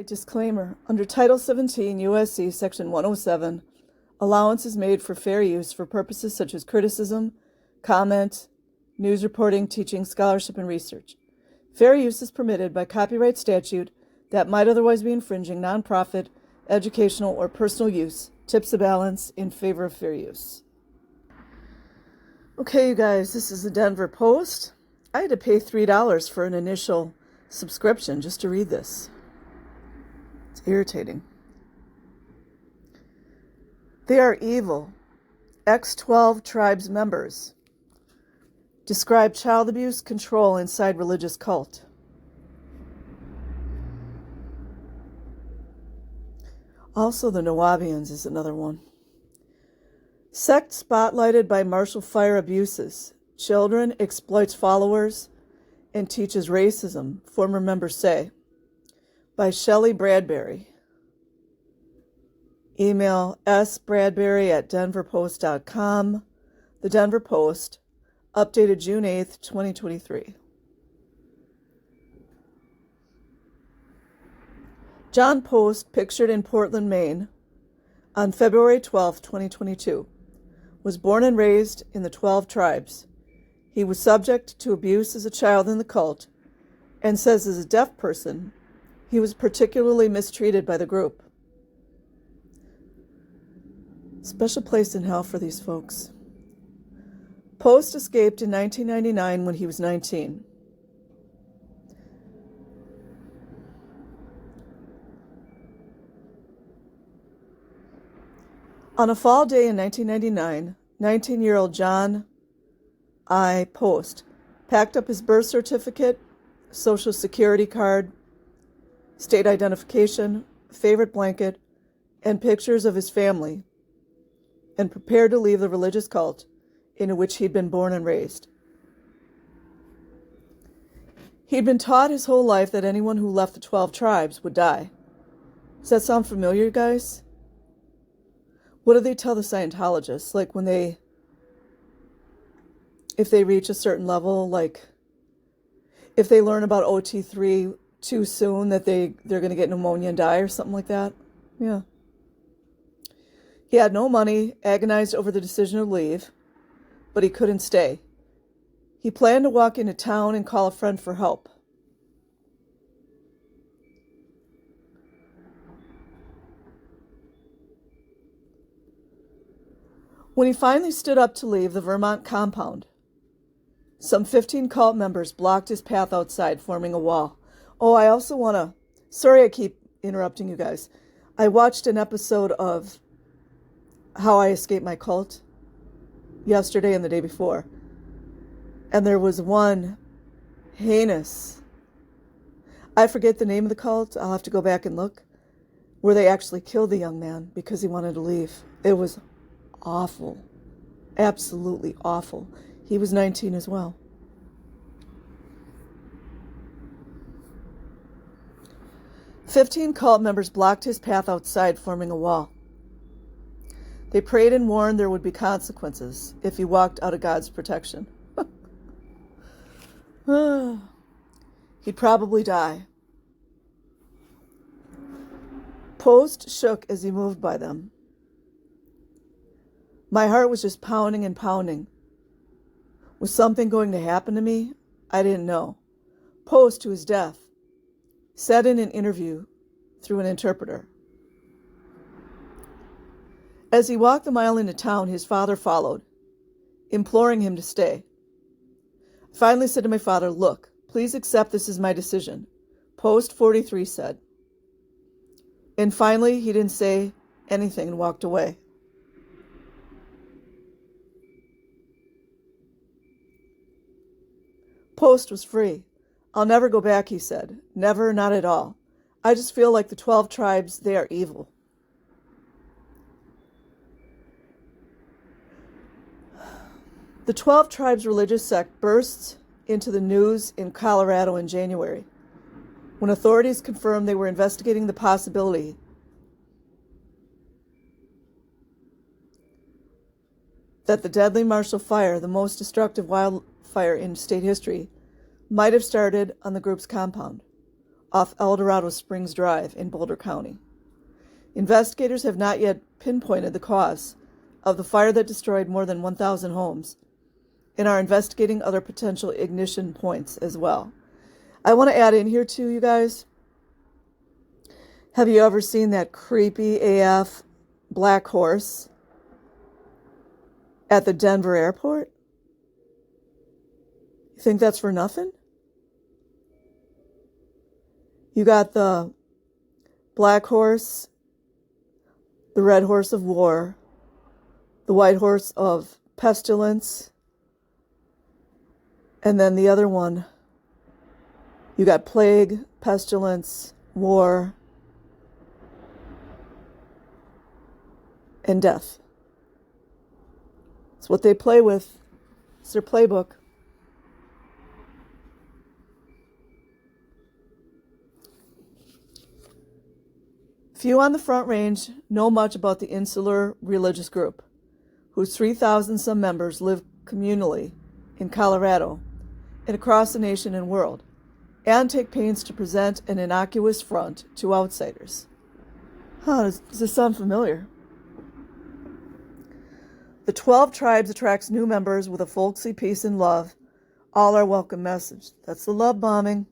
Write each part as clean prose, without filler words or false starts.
right, disclaimer. Under Title 17 U.S.C. Section 107, allowance is made for fair use for purposes such as criticism, comment, news reporting, teaching, scholarship, and research. Fair use is permitted by copyright statute that might otherwise be infringing nonprofit, educational, or personal use. Tips the balance in favor of fair use. Okay, you guys, this is the Denver Post. I had to pay $3 for an initial subscription just to read this. It's irritating. They are evil. X-12 tribes members describe child abuse control inside religious cult. Also, the Nawabians is another one. Sect spotlighted by martial fire abuses. Children exploits followers and teaches racism, former members say. By Shelley Bradbury. Email sbradbury@denverpost.com. The Denver Post, updated June 8th, 2023. John Post, pictured in Portland, Maine, on February 12, 2022, was born and raised in the 12 tribes. He was subject to abuse as a child in the cult, and says as a deaf person, he was particularly mistreated by the group. Special place in hell for these folks. Post escaped in 1999 when he was 19. On a fall day in 1999, 19-year-old John I. Post packed up his birth certificate, social security card, state identification, favorite blanket, and pictures of his family, and prepared to leave the religious cult in which he'd been born and raised. He'd been taught his whole life that anyone who left the 12 tribes would die. Does that sound familiar, guys? What do they tell the Scientologists? Like if they reach a certain level, like if they learn about OT3 too soon, that they're going to get pneumonia and die or something like that? Yeah. He had no money, agonized over the decision to leave, but he couldn't stay. He planned to walk into town and call a friend for help. When he finally stood up to leave the Vermont compound, some 15 cult members blocked his path outside, forming a wall. Oh, I also want to... Sorry I keep interrupting you guys. I watched an episode of How I Escaped My Cult yesterday and the day before. And there was one heinous... I forget the name of the cult. I'll have to go back and look. Where they actually killed the young man because he wanted to leave. It was awful. Absolutely awful. He was 19 as well. "15 cult members blocked his path outside, forming a wall. They prayed and warned there would be consequences if he walked out of God's protection. He'd probably die. Post shook as he moved by them. My heart was just pounding and pounding. Was something going to happen to me? I didn't know. Post, who is deaf, said in an interview through an interpreter. As he walked the mile into town, his father followed, imploring him to stay. I finally said to my father, look, please accept this as my decision, Post 43 said. And finally, he didn't say anything and walked away. Post was free. I'll never go back, he said. Never, not at all. I just feel like the 12 tribes, they are evil. The 12 tribes religious sect burst into the news in Colorado in January, when authorities confirmed they were investigating the possibility that the deadly Marshall Fire, the most destructive wildfire in state history, might have started on the group's compound. off El Dorado Springs Drive in Boulder County. Investigators have not yet pinpointed the cause of the fire that destroyed more than 1,000 homes and are investigating other potential ignition points as well. I want to add in here too, you guys. Have you ever seen that creepy AF black horse at the Denver airport? You think that's for nothing? You got the black horse, the red horse of war, the white horse of pestilence, and then the other one, you got plague, pestilence, war, and death. It's what they play with. It's their playbook. Few on the Front Range know much about the insular religious group, whose 3,000 some members live communally in Colorado and across the nation and world, and take pains to present an innocuous front to outsiders. Does this sound familiar? The 12 Tribes attracts new members with a folksy peace and love. All are welcome message. That's the love bombing.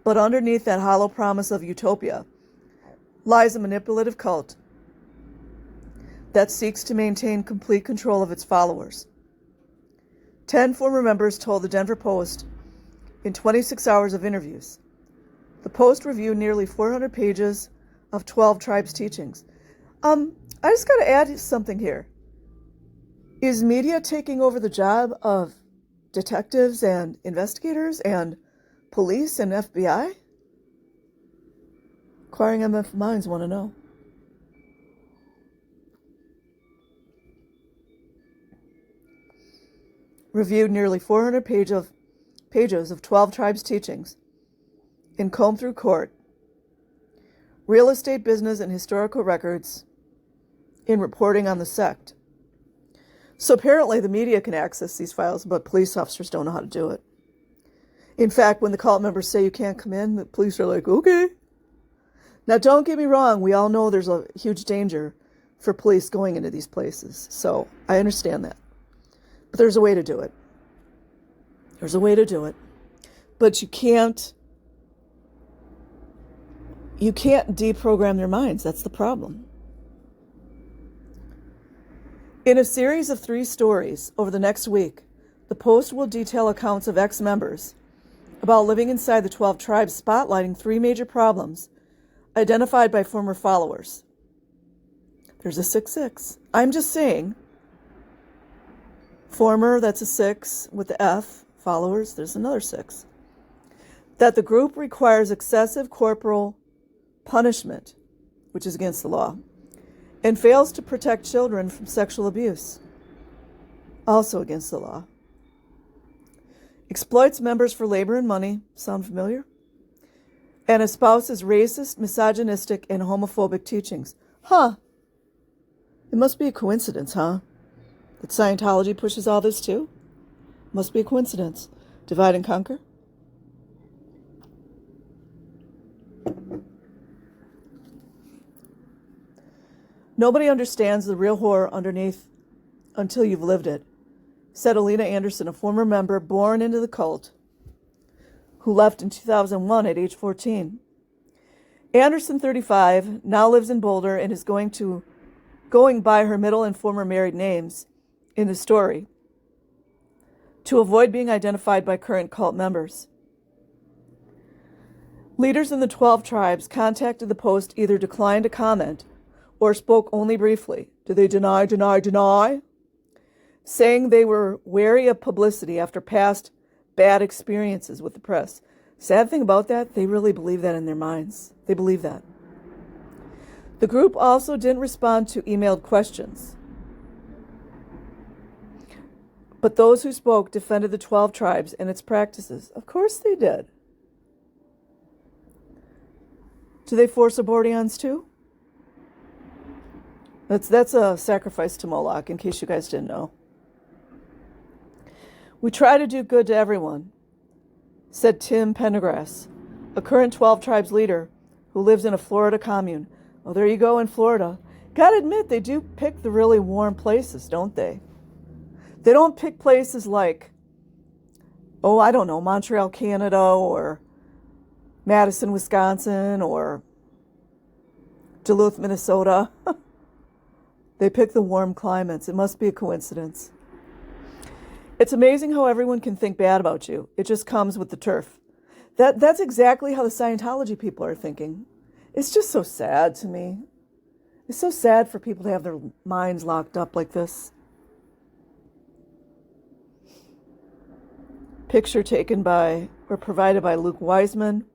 But underneath that hollow promise of utopia lies a manipulative cult that seeks to maintain complete control of its followers. 10 former members told the Denver Post in 26 hours of interviews. The Post reviewed nearly 400 pages of 12 Tribes teachings. I just got to add something here. Is media taking over the job of detectives and investigators and police and FBI? Inquiring MF minds want to know. Reviewed nearly 400 pages of 12 Tribes teachings and combed through court, real estate, business, and historical records in reporting on the sect. So apparently the media can access these files, but police officers don't know how to do it. In fact, when the cult members say you can't come in, the police are like, okay. Now, don't get me wrong. We all know there's a huge danger for police going into these places. So I understand that. But there's a way to do it. There's a way to do it. But you can't deprogram their minds. That's the problem. In a series of 3 stories over the next week, the Post will detail accounts of ex-members about living inside the 12 tribes, spotlighting 3 major problems identified by former followers. There's a 6-6. I'm just saying, former, that's a 6 with the F, followers, there's another 6. That the group requires excessive corporal punishment, which is against the law, and fails to protect children from sexual abuse, also against the law. Exploits members for labor and money, sound familiar? And espouses racist, misogynistic, and homophobic teachings. It must be a coincidence, that Scientology pushes all this too? Must be a coincidence. Divide and conquer? Nobody understands the real horror underneath until you've lived it, said Alina Anderson, a former member born into the cult, who left in 2001 at age 14. Anderson, 35, now lives in Boulder and is going by her middle and former married names in the story to avoid being identified by current cult members. Leaders in the 12 tribes contacted the Post either declined to comment or spoke only briefly. Do they deny? Saying they were wary of publicity after past bad experiences with the press. Sad thing about that, they really believe that in their minds. They believe that. The group also didn't respond to emailed questions. But those who spoke defended the 12 tribes and its practices. Of course they did. Do they force abortions too? That's a sacrifice to Moloch, in case you guys didn't know. We try to do good to everyone, said Tim Pendergrass, a current 12 Tribes leader who lives in a Florida commune. Oh, there you go in Florida. Gotta admit, they do pick the really warm places, don't they? They don't pick places like, oh, I don't know, Montreal, Canada, or Madison, Wisconsin, or Duluth, Minnesota. They pick the warm climates. It must be a coincidence. It's amazing how everyone can think bad about you. It just comes with the turf. That's exactly how the Scientology people are thinking. It's just so sad to me. It's so sad for people to have their minds locked up like this. Picture taken by or provided by Luke Wiseman.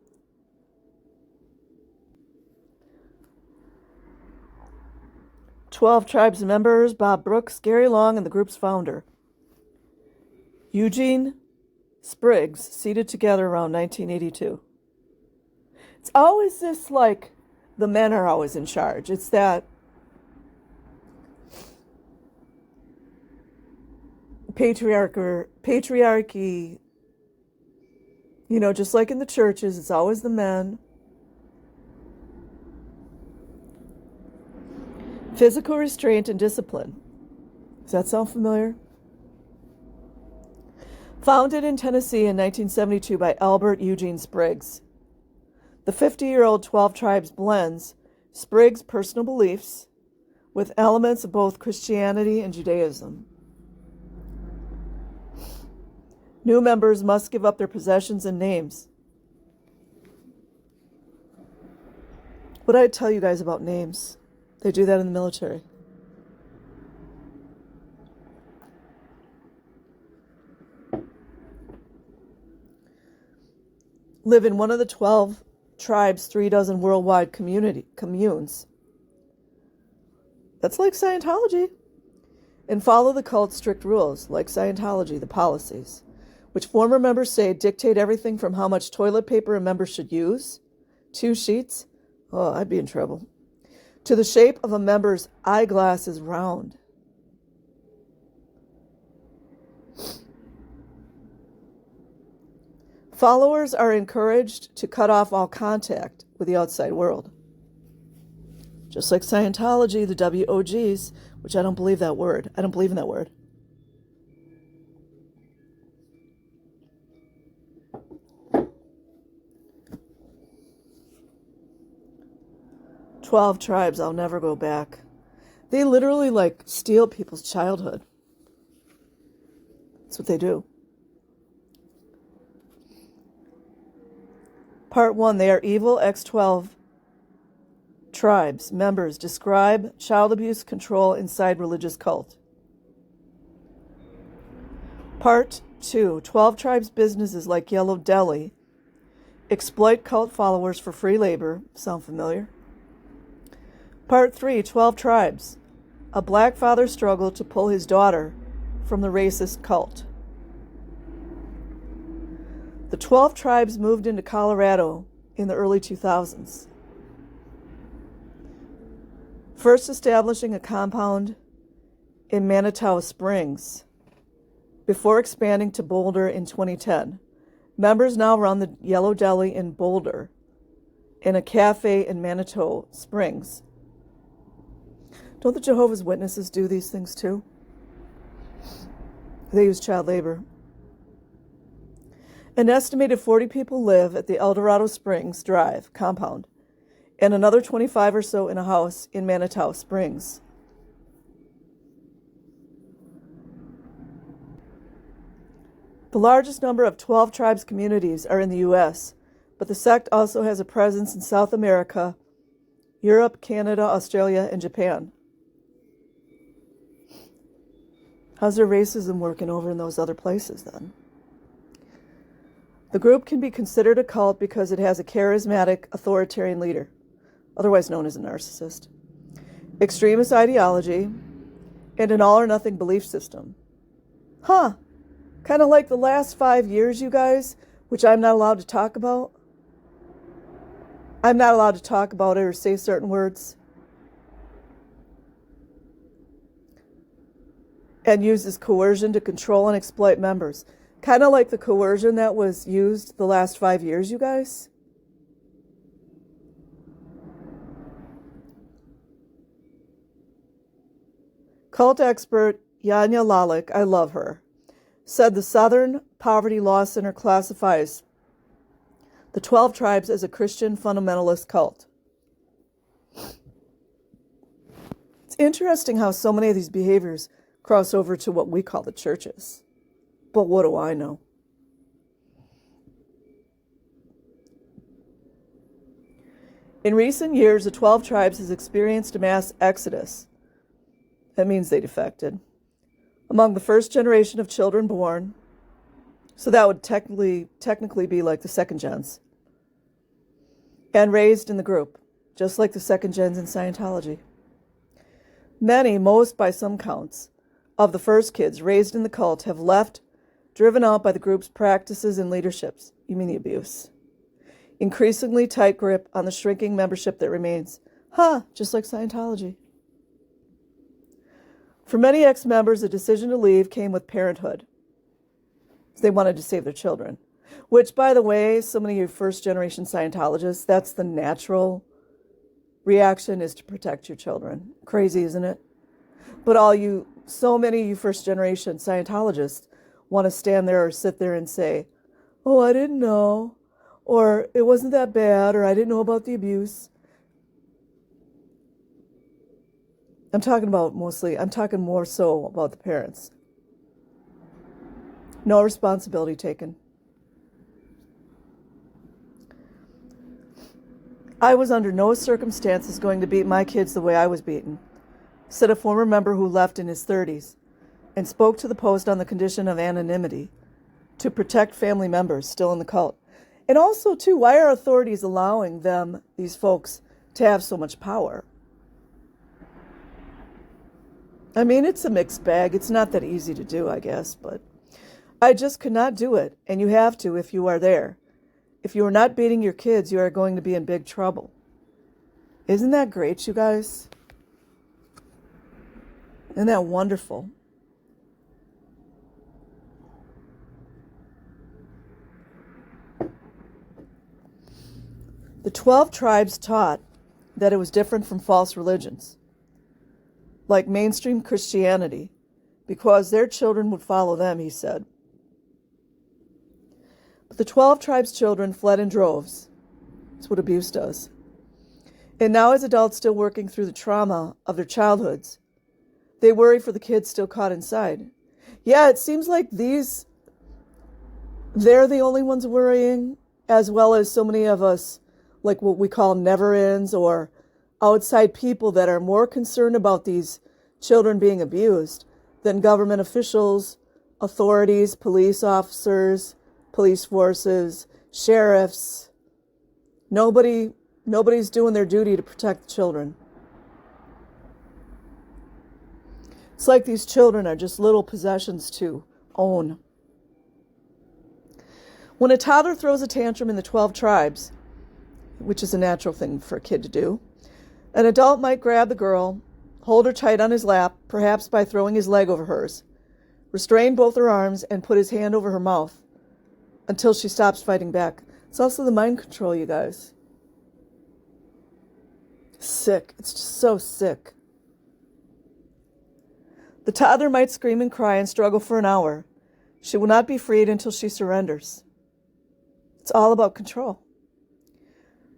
"12 Tribes members, Bob Brooks, Gary Long, and the group's founder, Eugene Spriggs, seated together around 1982. It's always this, like, the men are always in charge. It's that patriarchy, just like in the churches, it's always the men. Physical restraint and discipline. Does that sound familiar? Founded in Tennessee in 1972 by Albert Eugene Spriggs. The 50-year-old 12 Tribes blends Spriggs' personal beliefs with elements of both Christianity and Judaism. New members must give up their possessions and names. What did I tell you guys about names? They do that in the military. Live in one of the 12 tribes' 36 worldwide communes. That's like Scientology. And follow the cult's strict rules, like Scientology, the policies, which former members say dictate everything from how much toilet paper a member should use, 2 sheets, oh, I'd be in trouble, to the shape of a member's eyeglasses round. Followers are encouraged to cut off all contact with the outside world. Just like Scientology, the WOGs, which I don't believe that word. I don't believe in that word. "12 Tribes, I'll never go back." They literally steal people's childhood. That's what they do. Part 1, they are evil X-12 Tribes members describe child abuse control inside religious cult. Part 2, 12 Tribes businesses like Yellow Deli exploit cult followers for free labor. Sound familiar? Part 3, 12 Tribes. A black father struggled to pull his daughter from the racist cult. The 12 Tribes moved into Colorado in the early 2000s, first establishing a compound in Manitou Springs before expanding to Boulder in 2010. Members now run the Yellow Deli in Boulder and a cafe in Manitou Springs. Don't the Jehovah's Witnesses do these things too? They use child labor. An estimated 40 people live at the Eldorado Springs Drive compound, and another 25 or so in a house in Manitou Springs. The largest number of 12 Tribes communities are in the U.S., but the sect also has a presence in South America, Europe, Canada, Australia, and Japan. How's their racism working over in those other places then? The group can be considered a cult because it has a charismatic, authoritarian leader, otherwise known as a narcissist, extremist ideology, and an all-or-nothing belief system. Huh. Kind of like the last 5 years, you guys, which I'm not allowed to talk about. I'm not allowed to talk about it or say certain words. and uses coercion to control and exploit members. Kind of like the coercion that was used the last 5 years, you guys. Cult expert Yanya Lalik, I love her, said the Southern Poverty Law Center classifies the 12 tribes as a Christian fundamentalist cult. It's interesting how so many of these behaviors cross over to what we call the churches. But what do I know? In recent years, the 12 tribes has experienced a mass exodus. That means they defected. Among the first generation of children born, so that would technically be like the second gens, and raised in the group, just like the second gens in Scientology. Many, most by some counts, of the first kids raised in the cult have left, driven out by the group's practices and leaderships. You mean the abuse. Increasingly tight grip on the shrinking membership that remains. Just like Scientology. For many ex-members, the decision to leave came with parenthood. They wanted to save their children. Which, by the way, so many of you first-generation Scientologists, that's the natural reaction, is to protect your children. Crazy, isn't it? But so many of you first-generation Scientologists want to stand there or sit there and say, oh, I didn't know, or it wasn't that bad, or I didn't know about the abuse. I'm talking more so about the parents. No responsibility taken. I was under no circumstances going to beat my kids the way I was beaten, said a former member who left in his 30s and spoke to the Post on the condition of anonymity to protect family members still in the cult. And also, too, why are authorities allowing these folks, to have so much power? I mean, it's a mixed bag. It's not that easy to do, I guess, but I just could not do it, and you have to if you are there. If you are not beating your kids, you are going to be in big trouble. Isn't that great, you guys? Isn't that wonderful? The 12 tribes taught that it was different from false religions, like mainstream Christianity, because their children would follow them, he said. But the 12 tribes' children fled in droves. That's what abuse does. And now, as adults still working through the trauma of their childhoods, they worry for the kids still caught inside. Yeah, it seems like they're the only ones worrying, as well as so many of us, like what we call never-ends or outside people that are more concerned about these children being abused than government officials, authorities, police officers, police forces, sheriffs. Nobody's doing their duty to protect the children. It's like these children are just little possessions to own. When a toddler throws a tantrum in the 12 tribes, which is a natural thing for a kid to do, an adult might grab the girl, hold her tight on his lap, perhaps by throwing his leg over hers, restrain both her arms, and put his hand over her mouth until she stops fighting back. It's also the mind control, you guys. Sick. It's just so sick. The toddler might scream and cry and struggle for an hour. She will not be freed until she surrenders. It's all about control.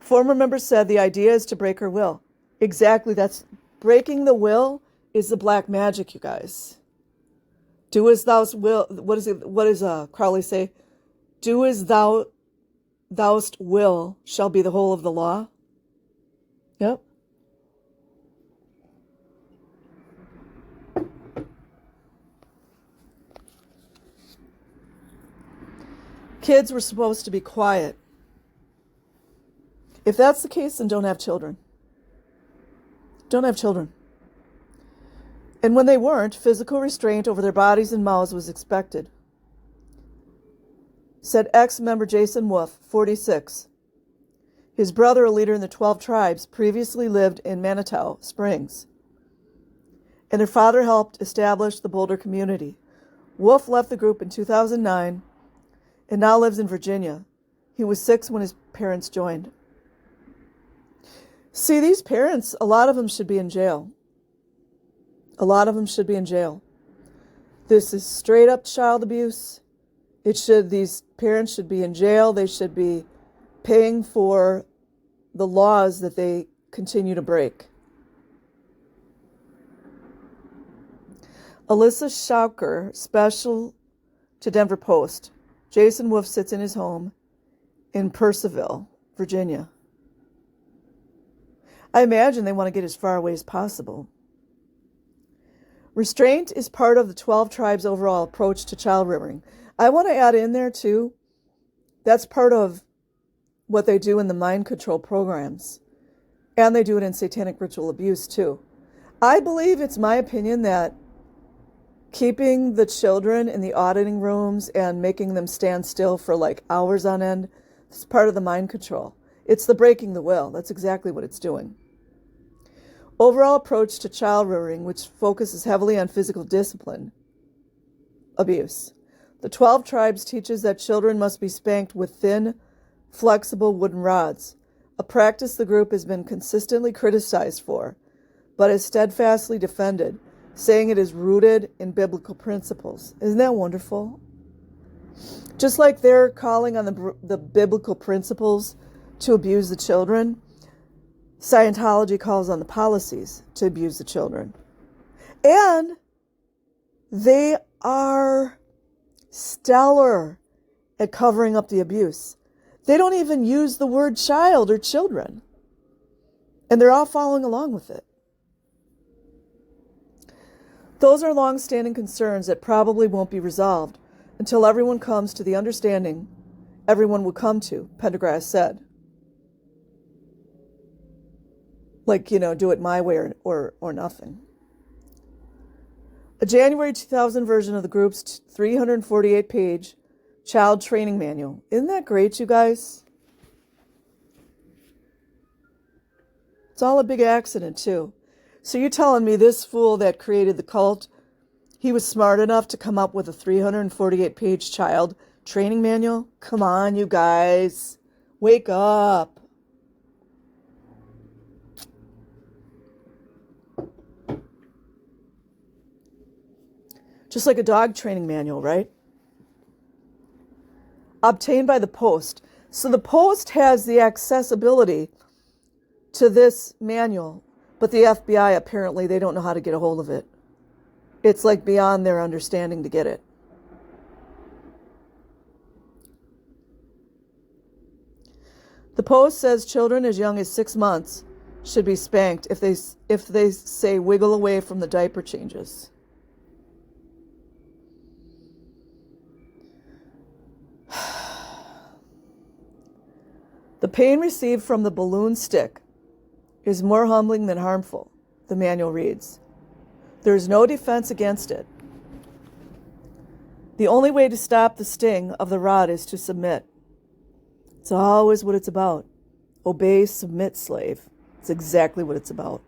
Former members said the idea is to break her will. Exactly, that's breaking the will is the black magic, you guys. Do as thou will. What does Crowley say? Do as thou'st will shall be the whole of the law. Yep. Kids were supposed to be quiet. If that's the case, then don't have children. Don't have children. And when they weren't, physical restraint over their bodies and mouths was expected. Said ex-member Jason Wolf, 46. His brother, a leader in the 12 tribes, previously lived in Manitou Springs and their father helped establish the Boulder community. Wolf left the group in 2009 and now lives in Virginia. He was 6 when his parents joined. See, these parents, a lot of them should be in jail. A lot of them should be in jail. This is straight up child abuse. These parents should be in jail. They should be paying for the laws that they continue to break. Alyssa Schauker, special to Denver Post. Jason Wolf sits in his home in Purcellville, Virginia. I imagine they want to get as far away as possible. Restraint is part of the 12 tribes' overall approach to child rearing. I want to add in there too, that's part of what they do in the mind control programs. And they do it in satanic ritual abuse too. I believe, it's my opinion, that keeping the children in the auditing rooms and making them stand still for like hours on end is part of the mind control. It's the breaking the will. That's exactly what it's doing. Overall approach to child rearing, which focuses heavily on physical discipline, abuse. The 12 tribes teaches that children must be spanked with thin, flexible wooden rods, a practice the group has been consistently criticized for, but is steadfastly defended, saying it is rooted in biblical principles. Isn't that wonderful? Just like they're calling on the biblical principles to abuse the children, Scientology calls on the policies to abuse the children. And they are stellar at covering up the abuse. They don't even use the word child or children. And they're all following along with it. Those are long-standing concerns that probably won't be resolved until everyone comes to the understanding everyone will come to, Pendergrass said. Like, do it my way or nothing. A January 2000 version of the group's 348-page child training manual. Isn't that great, you guys? It's all a big accident, too. So you're telling me this fool that created the cult, he was smart enough to come up with a 348-page child training manual? Come on, you guys. Wake up. Just like a dog training manual, right? Obtained by the Post. So the Post has the accessibility to this manual, but the FBI, apparently, they don't know how to get a hold of it. It's like beyond their understanding to get it. The Post says children as young as 6 months should be spanked if they say wiggle away from the diaper changes. The pain received from the balloon stick is more humbling than harmful, the manual reads. There is no defense against it. The only way to stop the sting of the rod is to submit. It's always what it's about. Obey, submit, slave. It's exactly what it's about.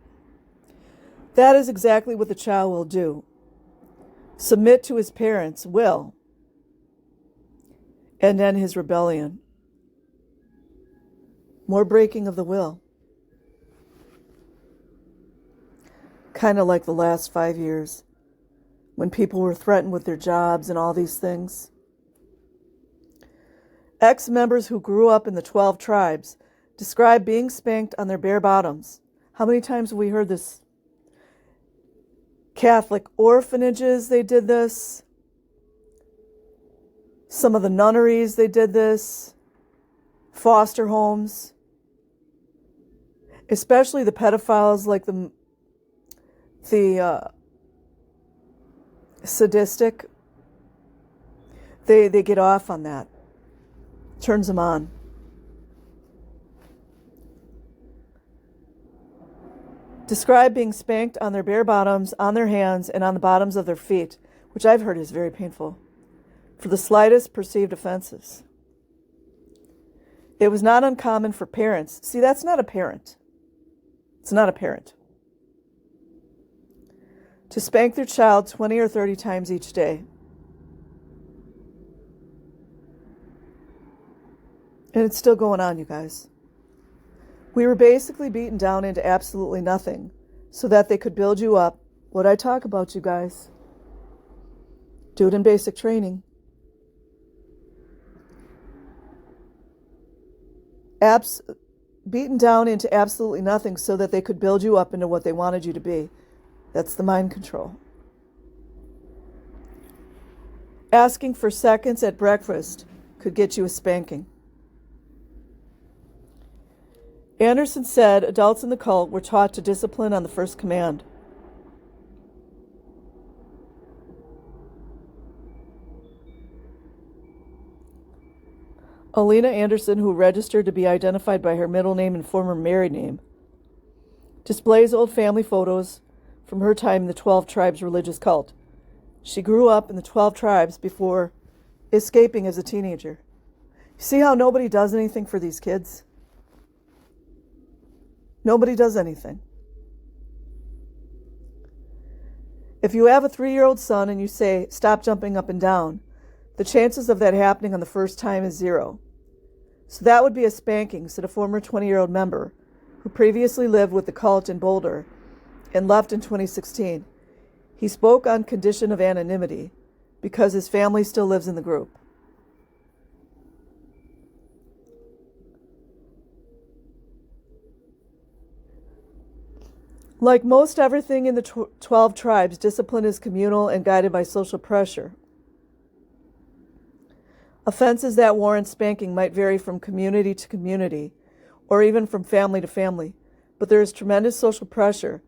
That is exactly what the child will do. Submit to his parents' will and then his rebellion. More breaking of the will. Kind of like the last 5 years when people were threatened with their jobs and all these things. Ex-members who grew up in the 12 tribes describe being spanked on their bare bottoms. How many times have we heard this? Catholic orphanages, they did this. Some of the nunneries, they did this. Foster homes. Especially the pedophiles, like the sadistic. They get off on that. Turns them on. Describe being spanked on their bare bottoms, on their hands, and on the bottoms of their feet, which I've heard is very painful, for the slightest perceived offenses. It was not uncommon for parents. See, that's not a parent. It's not a parent. to spank their child 20 or 30 times each day. And it's still going on, you guys. We were basically beaten down into absolutely nothing so that they could build you up. What I talk about, you guys. Do it in basic training. Beaten down into absolutely nothing so that they could build you up into what they wanted you to be. That's the mind control. Asking for seconds at breakfast could get you a spanking. Anderson said adults in the cult were taught to discipline on the first command. Alina Anderson, who registered to be identified by her middle name and former married name, displays old family photos from her time in the 12 Tribes religious cult. She grew up in the 12 Tribes before escaping as a teenager. See how nobody does anything for these kids? Nobody does anything. If you have a 3-year-old son and you say, stop jumping up and down, the chances of that happening on the first time is 0. So that would be a spanking, said a former 20-year-old member who previously lived with the cult in Boulder and left in 2016. He spoke on condition of anonymity because his family still lives in the group. Like most everything in the 12 tribes, discipline is communal and guided by social pressure. Offenses that warrant spanking might vary from community to community, or even from family to family, but there is tremendous social pressure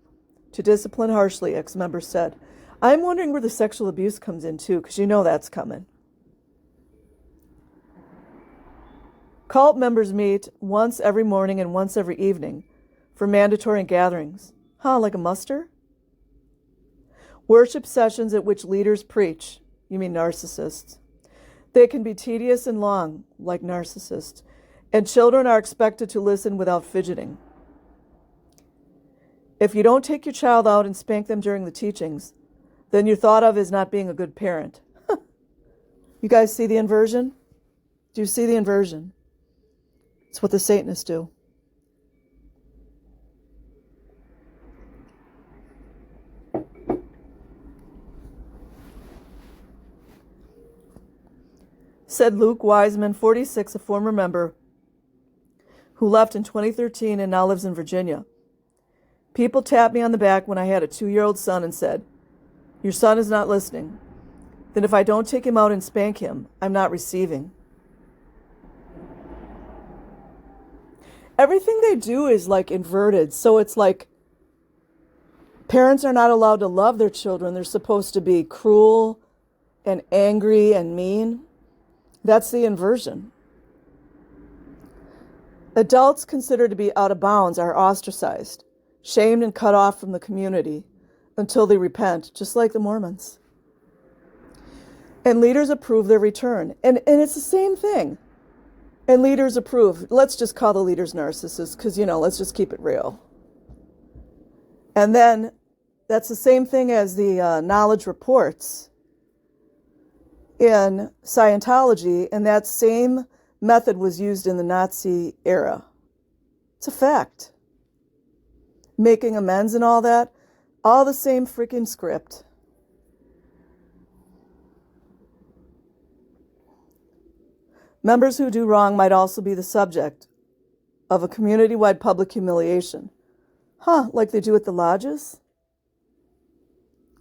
to discipline harshly, ex-members said. I'm wondering where the sexual abuse comes in too, because you know that's coming. Cult members meet once every morning and once every evening for mandatory gatherings. Like a muster? Worship sessions at which leaders preach. You mean narcissists. They can be tedious and long, like narcissists, and children are expected to listen without fidgeting. If you don't take your child out and spank them during the teachings, then you're thought of as not being a good parent. You guys see the inversion? Do you see the inversion? It's what the Satanists do. Said Luke Wiseman, 46, a former member who left in 2013 and now lives in Virginia. People tapped me on the back when I had a 2-year-old son and said, your son is not listening. Then if I don't take him out and spank him, I'm not receiving. Everything they do is like inverted. So it's like parents are not allowed to love their children. They're supposed to be cruel and angry and mean. That's the inversion. Adults considered to be out of bounds are ostracized, shamed and cut off from the community until they repent, just like the Mormons. And leaders approve their return. And it's the same thing. And leaders approve. Let's just call the leaders narcissists because, let's just keep it real. And then that's the same thing as the knowledge reports in Scientology, and that same method was used in the Nazi era. It's a fact. Making amends and all that, all the same freaking script. Members who do wrong might also be the subject of a community-wide public humiliation. Like they do at the lodges?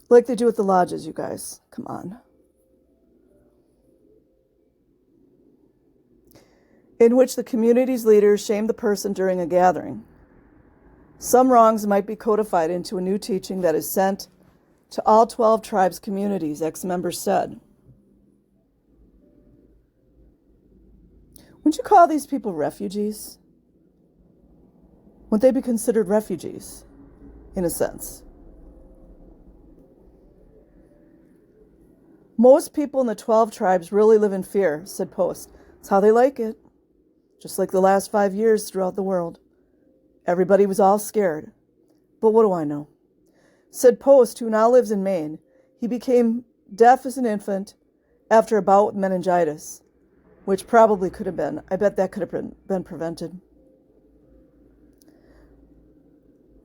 Like they do at the lodges, you guys. Come on. In which the community's leaders shame the person during a gathering. Some wrongs might be codified into a new teaching that is sent to all 12 tribes communities, ex-members said. Wouldn't you call these people refugees? Wouldn't they be considered refugees, in a sense? Most people in the 12 tribes really live in fear, said Post. It's how they like it. Just like the last 5 years throughout the world. Everybody was all scared. But what do I know? Said Post, who now lives in Maine, he became deaf as an infant after a bout with meningitis, which probably could have been. I bet that could have been prevented.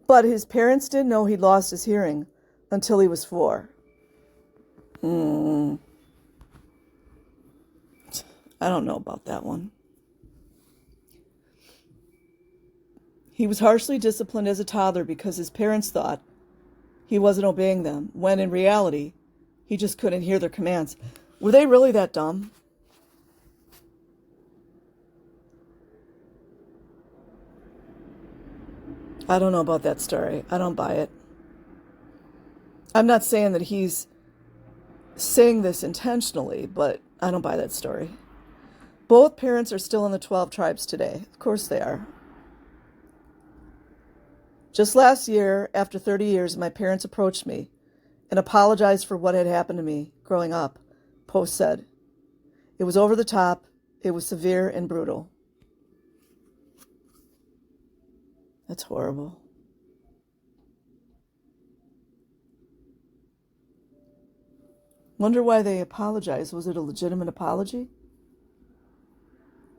But his parents didn't know he'd lost his hearing until he was 4. I don't know about that one. He was harshly disciplined as a toddler because his parents thought he wasn't obeying them, when in reality, he just couldn't hear their commands. Were they really that dumb? I don't know about that story. I don't buy it. I'm not saying that he's saying this intentionally, but I don't buy that story. Both parents are still in the 12 tribes today. Of course they are. Just last year, after 30 years, my parents approached me and apologized for what had happened to me growing up, Post said. It was over the top. It was severe and brutal. That's horrible. Wonder why they apologized. Was it a legitimate apology?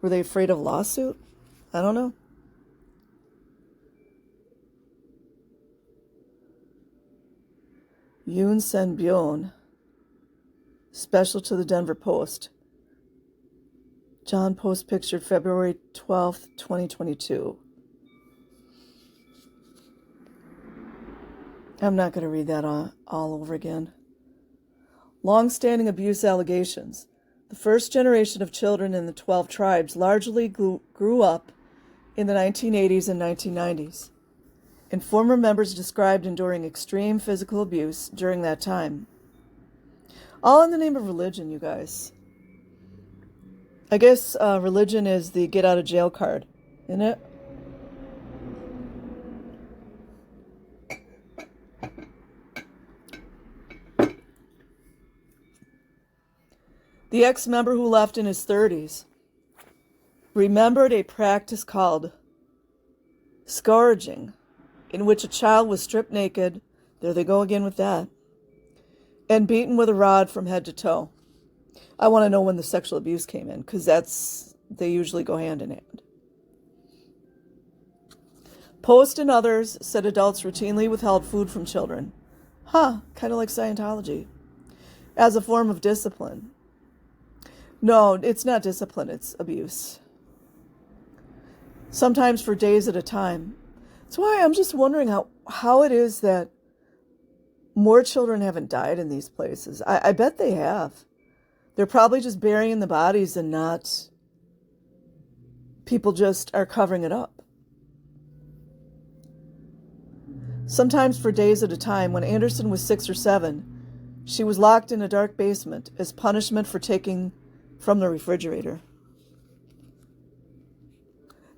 Were they afraid of a lawsuit? I don't know. Yoon Sen Byon, special to the Denver Post. John Post pictured February 12th, 2022. I'm not going to read that all over again. Long-standing abuse allegations. The first generation of children in the 12 tribes largely grew up in the 1980s and 1990s, and former members described enduring extreme physical abuse during that time. All in the name of religion, you guys. I guess religion is the get-out-of-jail card, isn't it? The ex-member who left in his 30s remembered a practice called scourging, in which a child was stripped naked, there they go again with that, and beaten with a rod from head to toe. I want to know when the sexual abuse came in, because they usually go hand in hand. Post and others said adults routinely withheld food from children. Kind of like Scientology. As a form of discipline. No, it's not discipline, it's abuse. Sometimes for days at a time. That's why I'm just wondering how it is that more children haven't died in these places. I bet they have. They're probably just burying the bodies and not... People just are covering it up. Sometimes for days at a time. When Anderson was 6 or 7, she was locked in a dark basement as punishment for taking from the refrigerator.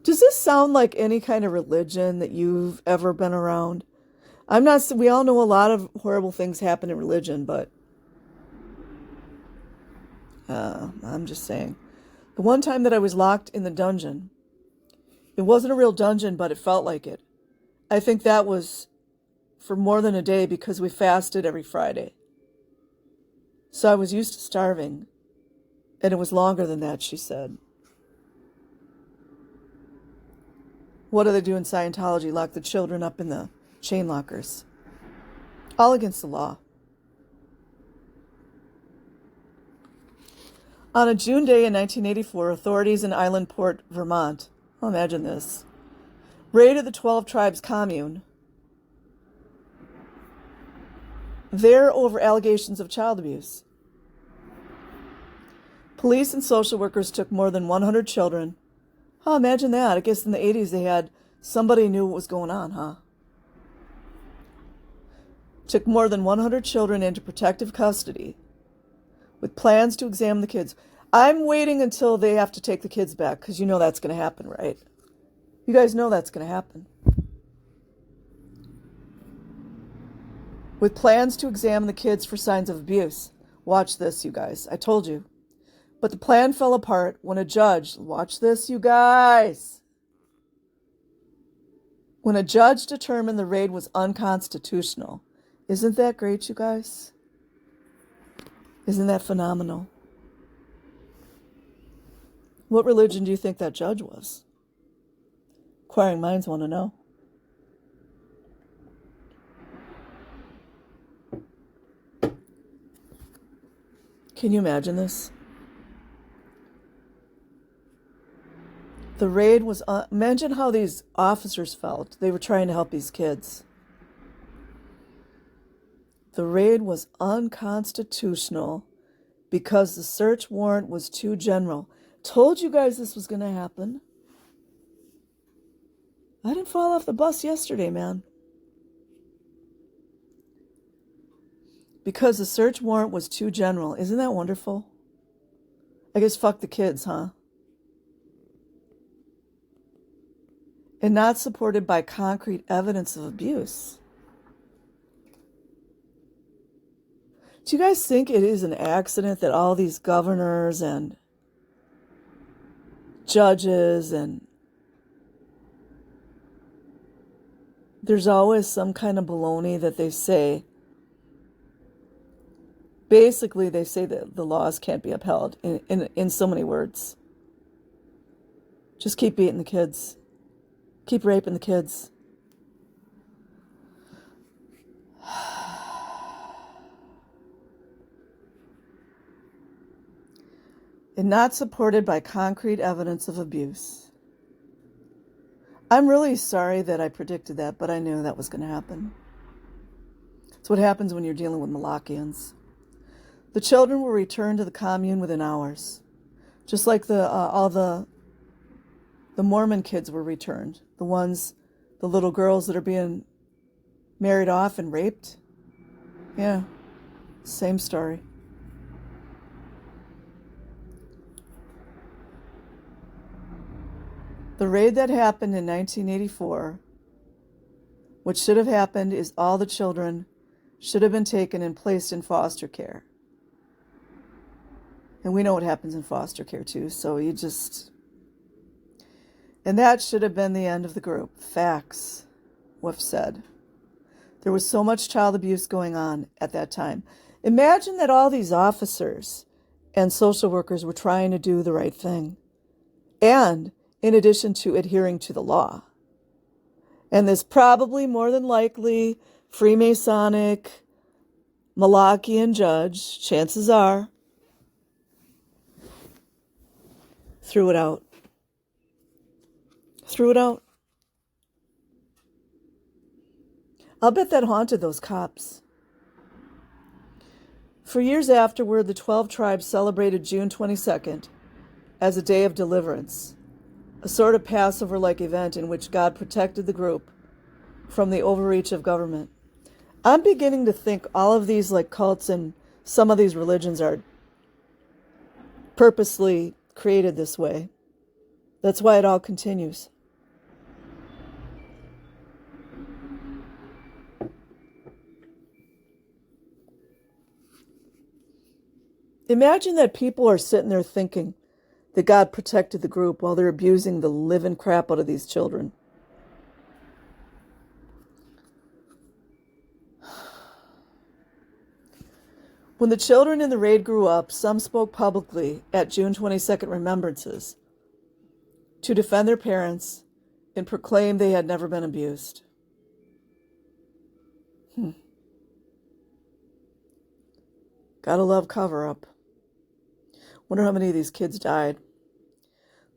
Does this sound like any kind of religion that you've ever been around? We all know a lot of horrible things happen in religion, but I'm just saying. The one time that I was locked in the dungeon, it wasn't a real dungeon, but it felt like it. I think that was for more than a day because we fasted every Friday. So I was used to starving. And it was longer than that, she said. What do they do in Scientology? Lock the children up in the chain lockers. All against the law. On a June day in 1984, authorities in Islandport, Vermont, imagine this, raided the 12 Tribes commune there over allegations of child abuse. Police and social workers took more than 100 children. Imagine that. I guess in the 80s they had somebody knew what was going on, Took more than 100 children into protective custody with plans to examine the kids. I'm waiting until they have to take the kids back because you know that's going to happen, right? You guys know that's going to happen. With plans to examine the kids for signs of abuse. Watch this, you guys. I told you. But the plan fell apart when a judge, watch this, you guys, when a judge determined the raid was unconstitutional Isn't that great, you guys? Isn't that phenomenal? What religion do you think that judge was? Inquiring minds want to know. Can you imagine this? The raid was... imagine how these officers felt. They were trying to help these kids. The raid was unconstitutional because the search warrant was too general. Told you guys this was going to happen. I didn't fall off the bus yesterday, man. Because the search warrant was too general. Isn't that wonderful? I guess fuck the kids, huh? And not supported by concrete evidence of abuse. Do you guys think it is an accident that all these governors and judges and there's always some kind of baloney that they say? Basically, they say that the laws can't be upheld in so many words. Just keep beating the kids. Keep raping the kids. And not supported by concrete evidence of abuse. I'm really sorry that I predicted that, but I knew that was going to happen. It's what happens when you're dealing with Malachians. The children were returned to the commune within hours, just like all the Mormon kids were returned. The little girls that are being married off and raped. Yeah, same story. The raid that happened in 1984, what should have happened is all the children should have been taken and placed in foster care. And we know what happens in foster care too, so you just... And that should have been the end of the group. Facts. Wolf said. There was so much child abuse going on at that time. Imagine that all these officers and social workers were trying to do the right thing. And in addition to adhering to the law. And this probably more than likely Freemasonic Malachian judge, chances are, threw it out. Threw it out. I'll bet that haunted those cops. For years afterward, the 12 tribes celebrated June 22nd as a day of deliverance, a sort of Passover-like event in which God protected the group from the overreach of government. I'm beginning to think all of these like cults and some of these religions are purposely created this way. That's why it all continues. Imagine that people are sitting there thinking that God protected the group while they're abusing the living crap out of these children. When the children in the raid grew up, some spoke publicly at June 22nd remembrances to defend their parents and proclaim they had never been abused. Gotta love cover-up. Wonder how many of these kids died.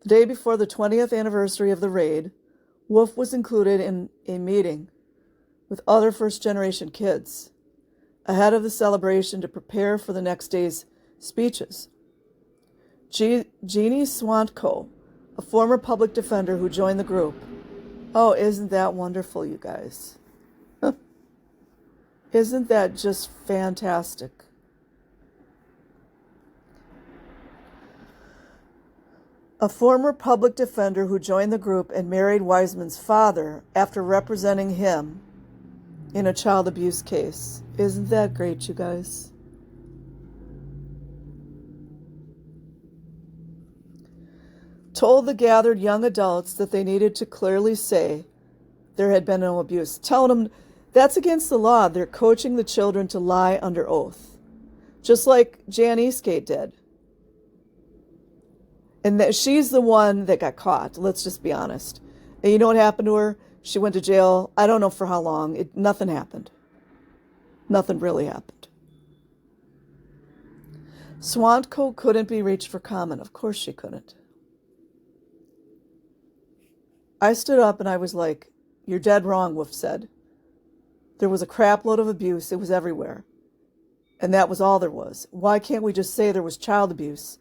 The day before the 20th anniversary of the raid, Wolf was included in a meeting with other first-generation kids ahead of the celebration to prepare for the next day's speeches. Jeannie Swantko, a former public defender who joined the group. Oh, isn't that wonderful, you guys? Isn't that just fantastic? A former public defender who joined the group and married Wiseman's father after representing him in a child abuse case. Isn't that great, you guys? Told the gathered young adults that they needed to clearly say there had been no abuse. Telling them That's against the law. They're coaching the children to lie under oath, just like Jan Eastgate did. And that she's the one that got caught. Let's just be honest. And you know what happened to her? She went to jail. I don't know for how long. Nothing happened. Nothing really happened. Swantco couldn't be reached for comment. Of course she couldn't. I stood up and I was like, "You're dead wrong," Wolf said. There was a crap load of abuse. It was everywhere. And that was all there was. Why can't we just say there was child abuse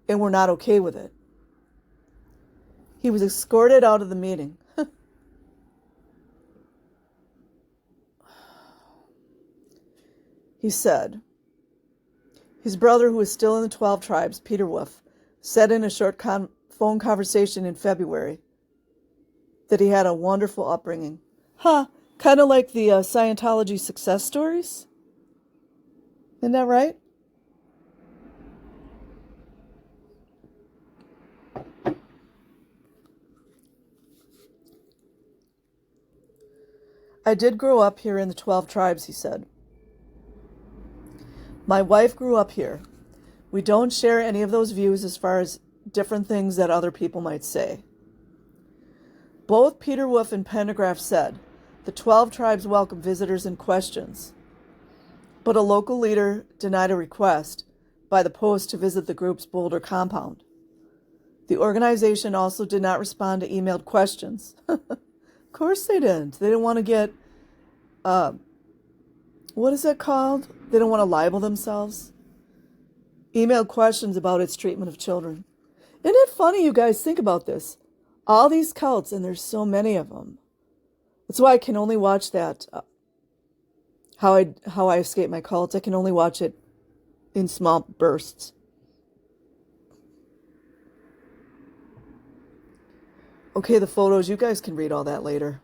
and we're not okay with it? He was escorted out of the meeting. He said, his brother, who is still in the 12 tribes, Peter Wolf, said in a short phone conversation in February that he had a wonderful upbringing. Kind of like the Scientology success stories. Isn't that right? I did grow up here in the 12 tribes, he said. My wife grew up here. We don't share any of those views as far as different things that other people might say. Both Peter Wolf and Pendergraft said the 12 tribes welcome visitors and questions, but a local leader denied a request by the Post to visit the group's Boulder compound. The organization also did not respond to emailed questions. Of course they didn't. They didn't want to get, what is that called? They don't want to libel themselves. Emailed questions about its treatment of children. Isn't it funny, you guys? Think about this. All these cults, and there's so many of them. That's why I can only watch that, How I Escape My Cult. I can only watch it in small bursts. Okay, the photos, you guys can read all that later.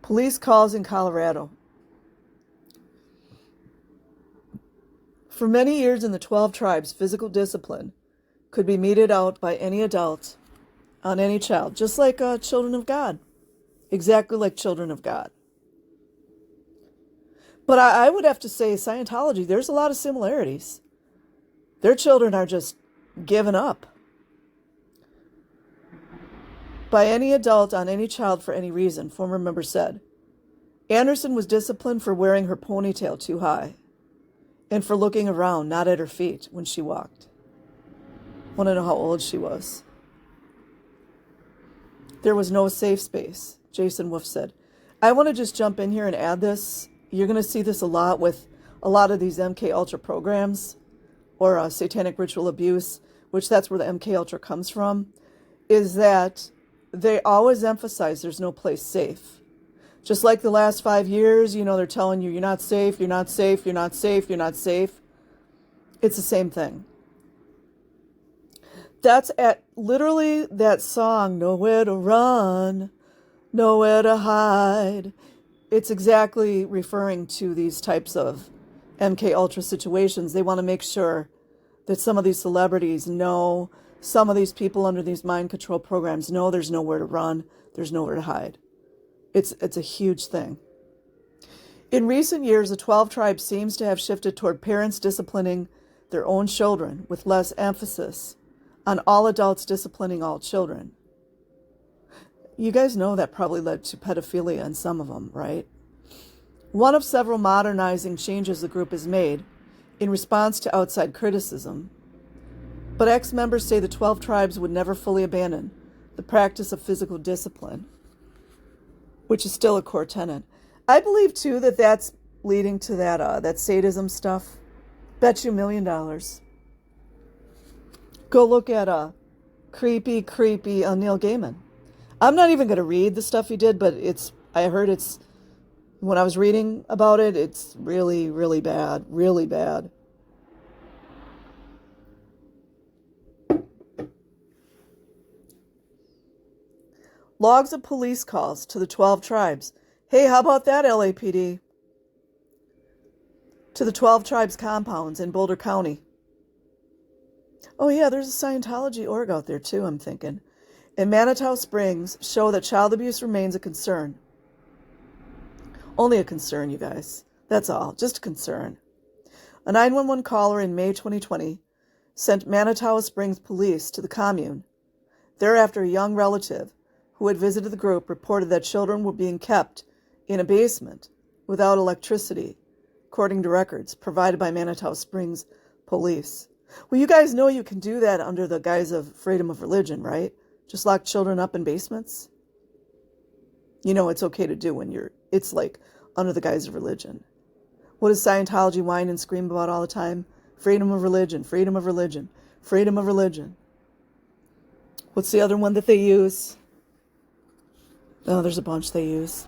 Police calls in Colorado. For many years in the 12 tribes, physical discipline could be meted out by any adult on any child, just like children of God. Exactly like children of God. But I would have to say Scientology, there's a lot of similarities. Their children are just given up by any adult on any child for any reason, former member said. Anderson was disciplined for wearing her ponytail too high and for looking around, not at her feet, when she walked. Want to know how old she was? There was no safe space, Jason Wolf said. I want to just jump in here and add this. You're going to see this a lot with a lot of these MK Ultra programs or satanic ritual abuse, which that's where the MK Ultra comes from, is that they always emphasize there's no place safe. Just like the last 5 years, they're telling you, you're not safe, you're not safe, you're not safe, you're not safe. It's the same thing. That's at literally that song, Nowhere to Run, Nowhere to Hide. It's exactly referring to these types of MK Ultra situations. They want to make sure that some of these celebrities know, some of these people under these mind control programs know there's nowhere to run, there's nowhere to hide. It's a huge thing. In recent years, the 12 tribes seems to have shifted toward parents disciplining their own children with less emphasis on all adults disciplining all children. You guys know that probably led to pedophilia in some of them, right? One of several modernizing changes the group has made in response to outside criticism. But ex-members say the 12 tribes would never fully abandon the practice of physical discipline, which is still a core tenet. I believe, too, that that's leading to that sadism stuff. Bet you $1 million. Go look at creepy Neil Gaiman. I'm not even going to read the stuff he did, but I heard when I was reading about it, it's really, really bad. Really bad. Logs of police calls to the 12 tribes. Hey, how about that, LAPD? To the 12 tribes compounds in Boulder County. Oh yeah, there's a Scientology org out there too, I'm thinking. In Manitou Springs show that child abuse remains a concern. Only a concern, you guys. That's all. Just a concern. A 911 caller in May 2020 sent Manitowoc Springs police to the commune. Thereafter, a young relative who had visited the group reported that children were being kept in a basement without electricity, according to records provided by Manitowoc Springs police. Well, you guys know you can do that under the guise of freedom of religion, right? Just lock children up in basements. You know it's okay to do when it's like under the guise of religion. What does Scientology whine and scream about all the time? Freedom of religion, freedom of religion, freedom of religion. What's the other one that they use? Oh, there's a bunch they use.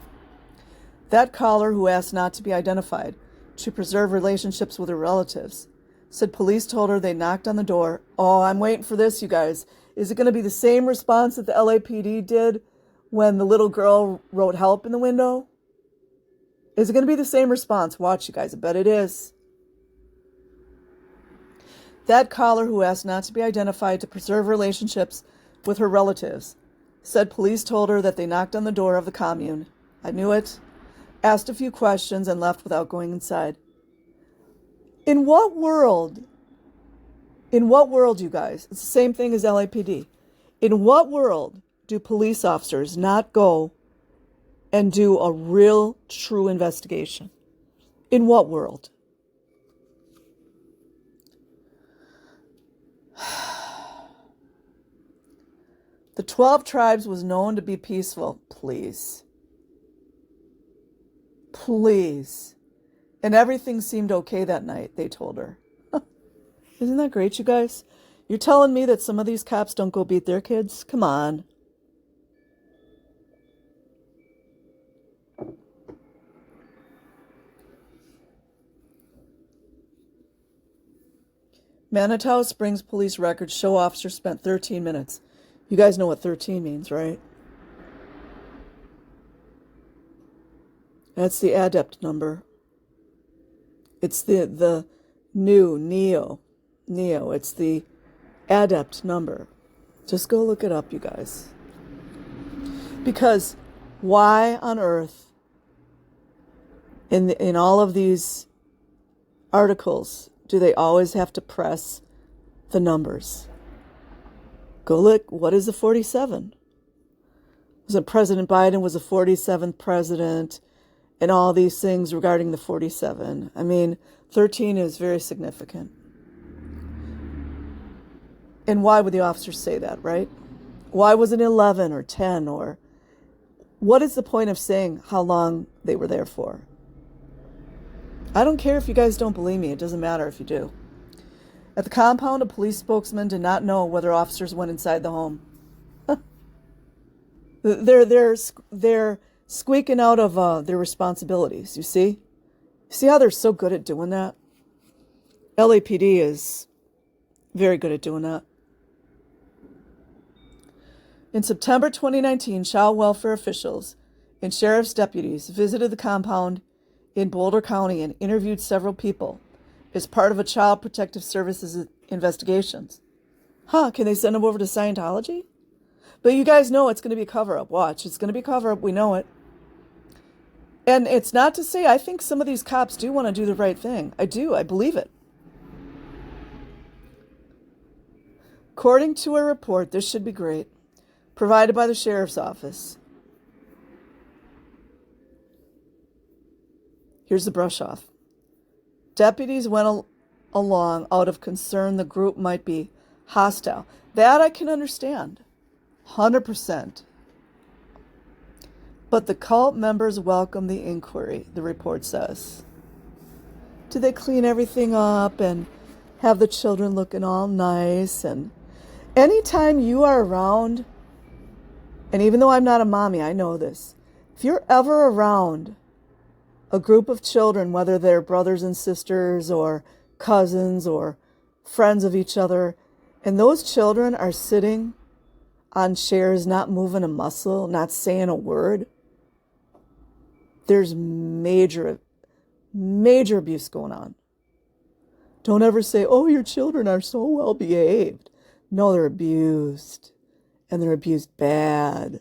That caller, who asked not to be identified to preserve relationships with her relatives, said police told her they knocked on the door. Oh, I'm waiting for this, you guys. Is it going to be the same response that the LAPD did when the little girl wrote help in the window? Is it going to be the same response? Watch, you guys. I bet it is. That caller, who asked not to be identified to preserve relationships with her relatives, said police told her that they knocked on the door of the commune. I knew it. Asked a few questions and left without going inside. In what world, you guys, it's the same thing as LAPD. In what world do police officers not go and do a real, true investigation? In what world? The 12 tribes was known to be peaceful. Please. Please. And everything seemed okay that night, they told her. Isn't that great, you guys? You're telling me that some of these cops don't go beat their kids? Come on. Manitowoc Springs police records show officers spent 13 minutes. You guys know what 13 means, right? That's the adept number. It's the neo. It's the adept number. Just go look it up, you guys. Because why on earth, in all of these articles, do they always have to press the numbers? Go look. What is the 47? Was it President Biden was the 47th president? And all these things regarding the 47. I mean, 13 is very significant. And why would the officers say that, right? Why wasn't it 11 or 10 or... What is the point of saying how long they were there for? I don't care if you guys don't believe me. It doesn't matter if you do. At the compound, a police spokesman did not know whether officers went inside the home. They're squeaking out of their responsibilities, you see? See how they're so good at doing that? LAPD is very good at doing that. In September 2019, child welfare officials and sheriff's deputies visited the compound in Boulder County and interviewed several people as part of a Child Protective Services investigations. Can they send them over to Scientology? But you guys know it's going to be a cover-up. Watch, it's going to be a cover-up. We know it. And it's not to say I think some of these cops do want to do the right thing. I do. I believe it. According to a report, this should be great, provided by the sheriff's office. Here's the brush off. Deputies went along out of concern the group might be hostile. That I can understand. 100%. But the cult members welcome the inquiry, the report says. Do they clean everything up and have the children looking all nice? And anytime you are around, and even though I'm not a mommy, I know this. If you're ever around a group of children, whether they're brothers and sisters or cousins or friends of each other, and those children are sitting on chairs, not moving a muscle, not saying a word, there's major abuse going on. Don't ever say, oh, your children are so well behaved. No, they're abused. And they're abused bad.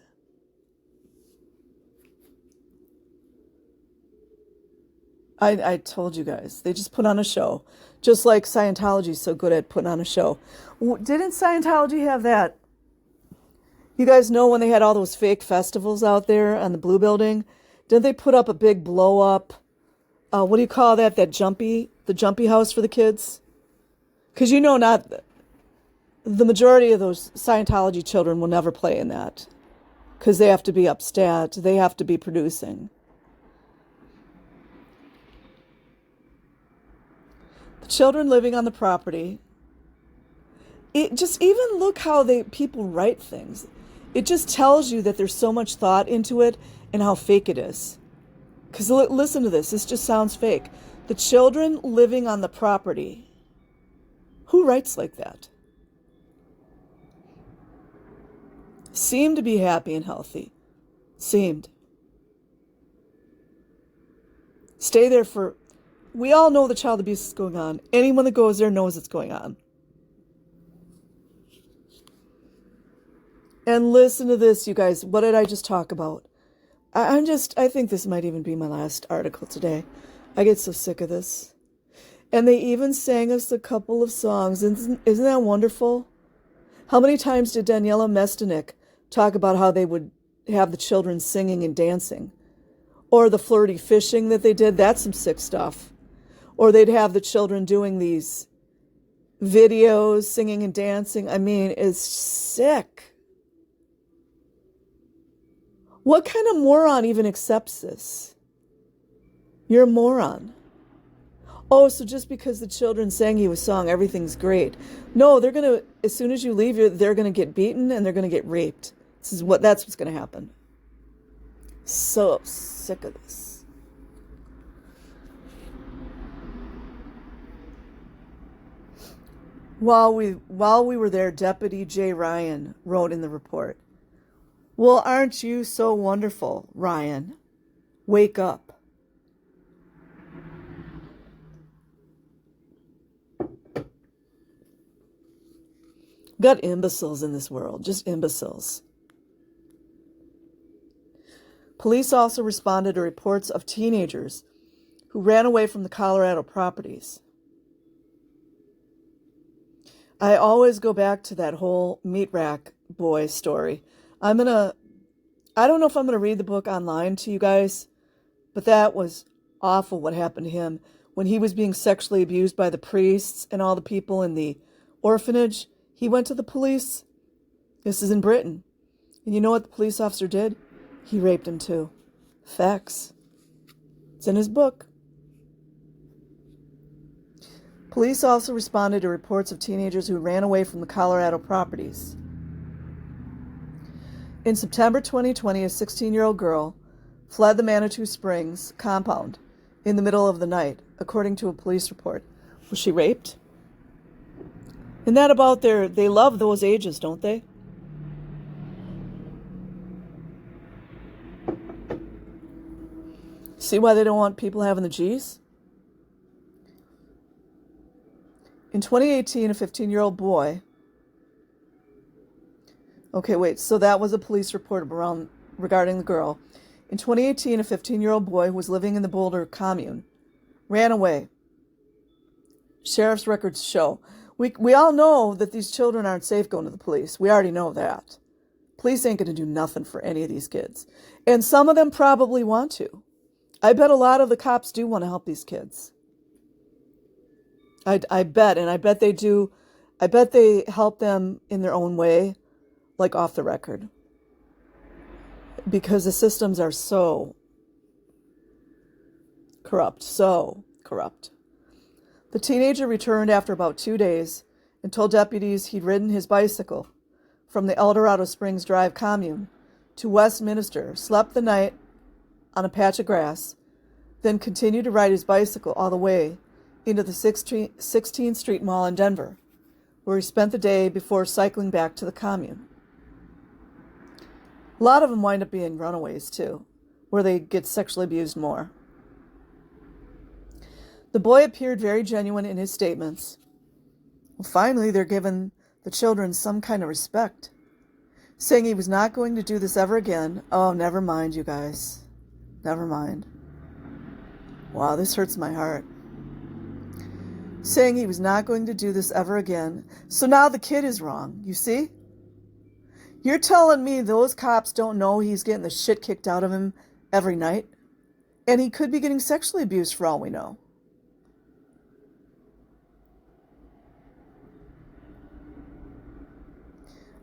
I told you guys. They just put on a show. Just like Scientology's so good at putting on a show. Didn't Scientology have that? You guys know when they had all those fake festivals out there on the Blue Building? Didn't they put up a big blow up? What do you call that? The jumpy house for the kids? Because you know, not the majority of those Scientology children will never play in that. Because they have to be upstat. They have to be producing. The children living on the property. It just, even look how people write things. It just tells you that there's so much thought into it and how fake it is. Because listen to this. This just sounds fake. The children living on the property. Who writes like that? Seemed to be happy and healthy. Seemed. Stay there for... We all know the child abuse is going on. Anyone that goes there knows it's going on. And listen to this, you guys. What did I just talk about? I think this might even be my last article today. I get so sick of this. And they even sang us a couple of songs. Isn't that wonderful? How many times did Daniela Mestenik talk about how they would have the children singing and dancing? Or the flirty fishing that they did? That's some sick stuff. Or they'd have the children doing these videos, singing and dancing. I mean, it's sick. What kind of moron even accepts this? You're a moron. Oh, so just because the children sang you a song, everything's great. No, they're going to, as soon as you leave, they're going to get beaten and they're going to get raped. That's what's going to happen. So sick of this. While we were there, Deputy Jay Ryan wrote in the report, "Well, aren't you so wonderful, Ryan? Wake up." Got imbeciles in this world, just imbeciles. Police also responded to reports of teenagers who ran away from the Colorado properties. I always go back to that whole meat rack boy story. I don't know if I'm going to read the book online to you guys, but that was awful what happened to him when he was being sexually abused by the priests and all the people in the orphanage. He went to the police. This is in Britain. And you know what the police officer did? He raped him too. Facts. It's in his book. Police also responded to reports of teenagers who ran away from the Colorado properties. In September 2020, a 16-year-old girl fled the Manitou Springs compound in the middle of the night, according to a police report. Was she raped? Isn't that about they love those ages, don't they? See why they don't want people having the G's? In 2018, a 15-year-old boy... Okay, wait, so that was a police report regarding the girl. In 2018, a 15-year-old boy who was living in the Boulder commune ran away. Sheriff's records show. We all know that these children aren't safe going to the police. We already know that. Police ain't going to do nothing for any of these kids. And some of them probably want to. I bet a lot of the cops do want to help these kids. I bet, and I bet they do. I bet they help them in their own way, like off the record. Because the systems are so corrupt. The teenager returned after about 2 days and told deputies he'd ridden his bicycle from the El Dorado Springs Drive commune to Westminster, slept the night on a patch of grass, then continued to ride his bicycle all the way into the 16th Street Mall in Denver, where he spent the day before cycling back to the commune. A lot of them wind up being runaways, too, where they get sexually abused more. The boy appeared very genuine in his statements. Well, finally, they're giving the children some kind of respect, saying he was not going to do this ever again. Oh, never mind, you guys. Never mind. Wow, this hurts my heart. Saying he was not going to do this ever again. So now the kid is wrong, you see? You're telling me those cops don't know he's getting the shit kicked out of him every night? And he could be getting sexually abused for all we know.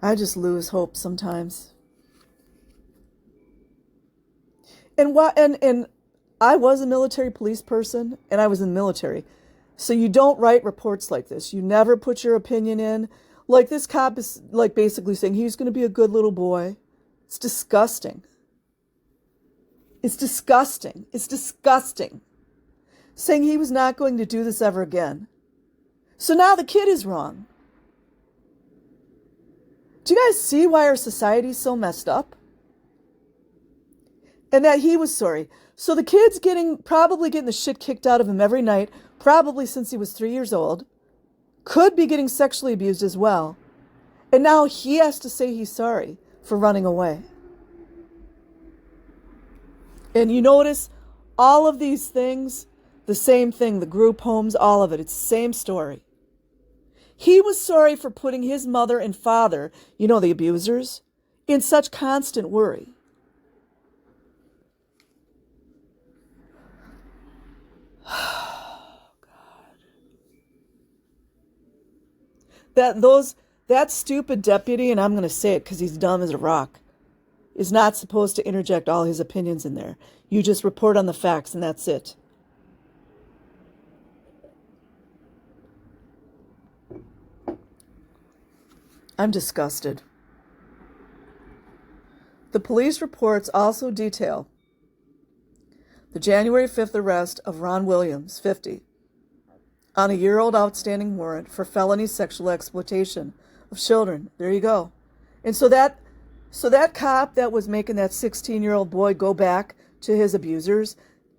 I just lose hope sometimes. And I was a military police person, and I was in the military. So you don't write reports like this. You never put your opinion in. Like this cop is like basically saying he's going to be a good little boy. It's disgusting. It's disgusting. It's disgusting. Saying he was not going to do this ever again. So now the kid is wrong. Do you guys see why our society is so messed up? And that he was sorry. So the kid's probably getting the shit kicked out of him every night, probably since he was 3 years old. Could be getting sexually abused as well. And now he has to say he's sorry for running away. And you notice all of these things, the same thing, the group homes, all of it, it's the same story. He was sorry for putting his mother and father, you know, the abusers, in such constant worry. That stupid deputy, and I'm going to say it because he's dumb as a rock, is not supposed to interject all his opinions in there. You just report on the facts and that's it. I'm disgusted. The police reports also detail the January 5th arrest of Ron Williams, 50, on a year-old outstanding warrant for felony sexual exploitation of children. There you go. And so that cop that was making that 16-year-old boy go back to his abusers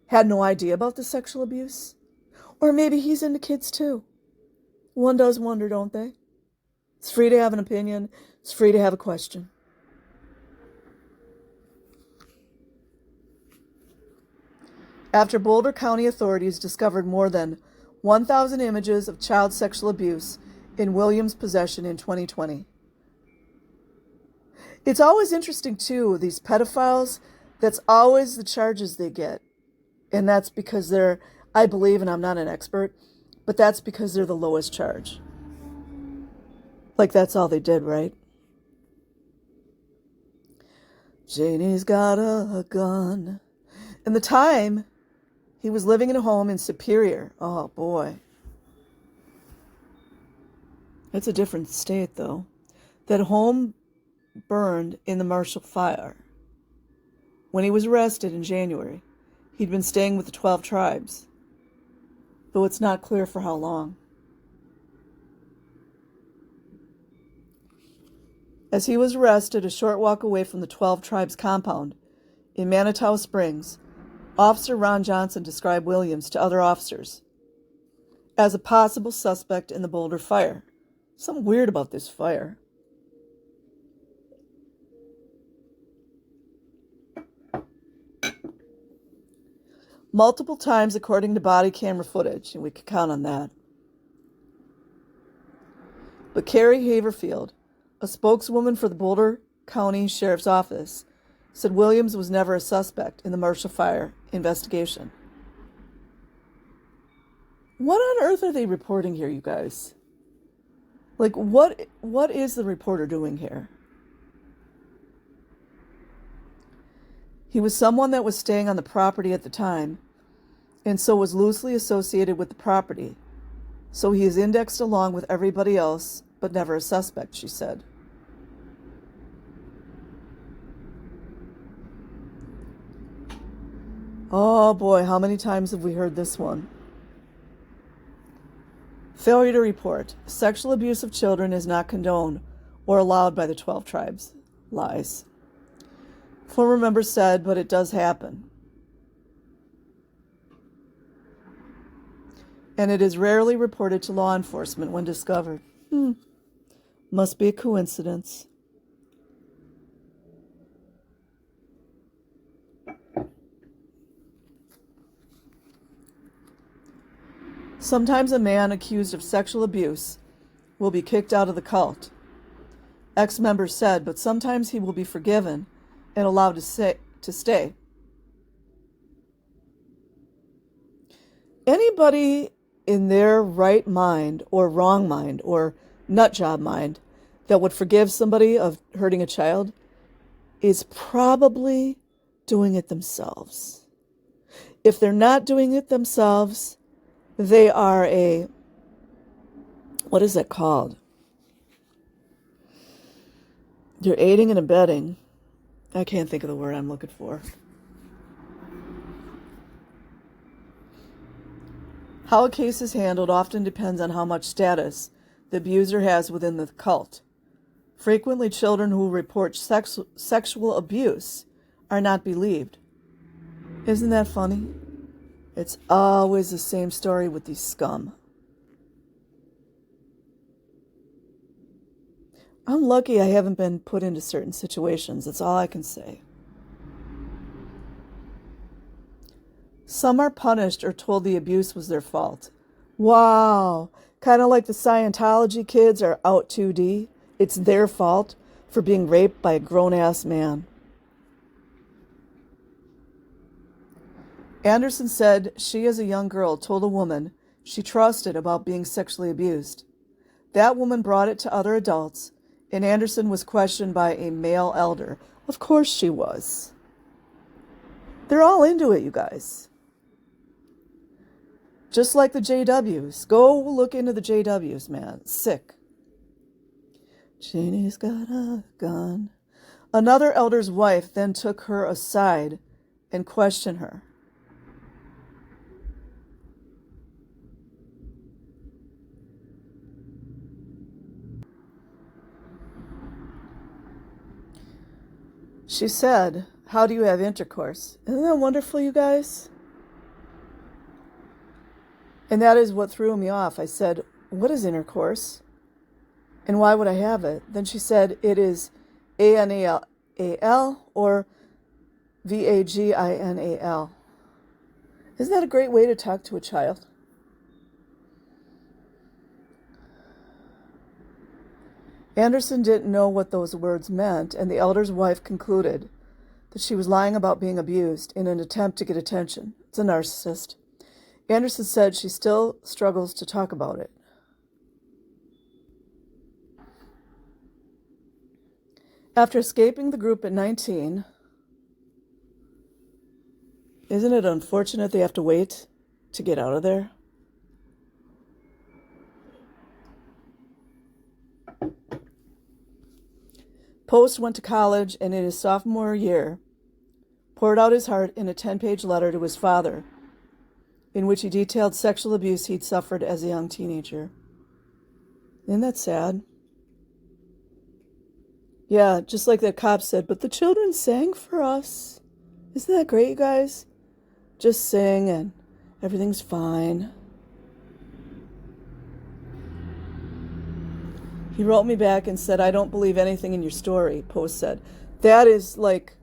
had no idea about the sexual abuse. Or maybe he's into kids too. One does wonder, don't they? It's free to have an opinion. It's free to have a question. After Boulder County authorities discovered more than 1,000 images of child sexual abuse in Williams' possession in 2020. It's always interesting, too, these pedophiles, that's always the charges they get. And that's because they're, I believe, and I'm not an expert, but that's because they're the lowest charge. Like that's all they did, right? Janie's got a gun. And the time, he was living in a home in Superior. Oh, boy. It's a different state, though. That home burned in the Marshall Fire. When he was arrested in January, he'd been staying with the 12 tribes, though it's not clear for how long. As he was arrested a short walk away from the 12 tribes compound in Manitou Springs, Officer Ron Johnson described Williams to other officers as a possible suspect in the Boulder fire. Something weird about this fire. Multiple times according to body camera footage, and we could count on that. But Carrie Haverfield, a spokeswoman for the Boulder County Sheriff's Office, said Williams was never a suspect in the Marshall Fire investigation. What on earth are they reporting here, you guys? Like, what is the reporter doing here? He was someone that was staying on the property at the time, and so was loosely associated with the property. So he is indexed along with everybody else, but never a suspect, she said. Oh boy, how many times have we heard this one? Failure to report. Sexual abuse of children is not condoned or allowed by the 12 tribes. Lies. Former members said, but it does happen. And it is rarely reported to law enforcement when discovered. Must be a coincidence. Sometimes a man accused of sexual abuse will be kicked out of the cult, ex-members said, but sometimes he will be forgiven and allowed to stay. Anybody in their right mind or wrong mind or nutjob mind that would forgive somebody of hurting a child is probably doing it themselves. If they're not doing it themselves, they are what is that called? They're aiding and abetting. I can't think of the word I'm looking for. How a case is handled often depends on how much status the abuser has within the cult. Frequently, children who report sexual abuse are not believed. Isn't that funny? It's always the same story with these scum. I'm lucky I haven't been put into certain situations. That's all I can say. Some are punished or told the abuse was their fault. Wow. Kind of like the Scientology kids are out 2D. It's their fault for being raped by a grown-ass man. Anderson said she, as a young girl, told a woman she trusted about being sexually abused. That woman brought it to other adults, and Anderson was questioned by a male elder. Of course she was. They're all into it, you guys. Just like the JWs. Go look into the JWs, man. It's sick. Janie's got a gun. Another elder's wife then took her aside and questioned her. She said, "How do you have intercourse?" Isn't that wonderful, you guys? And that is what threw me off. I said, "What is intercourse? And why would I have it?" Then she said, "It is A-N-A-L or V-A-G-I-N-A-L. Isn't that a great way to talk to a child? Anderson didn't know what those words meant, and the elder's wife concluded that she was lying about being abused in an attempt to get attention. It's a narcissist. Anderson said she still struggles to talk about it. After escaping the group at 19, isn't it unfortunate they have to wait to get out of there? Post went to college and in his sophomore year poured out his heart in a 10-page letter to his father, in which he detailed sexual abuse he'd suffered as a young teenager. Isn't that sad? Yeah, just like that cop said, but the children sang for us. Isn't that great, you guys? Just sing and everything's fine. He wrote me back and said, "I don't believe anything in your story," Post said. That is like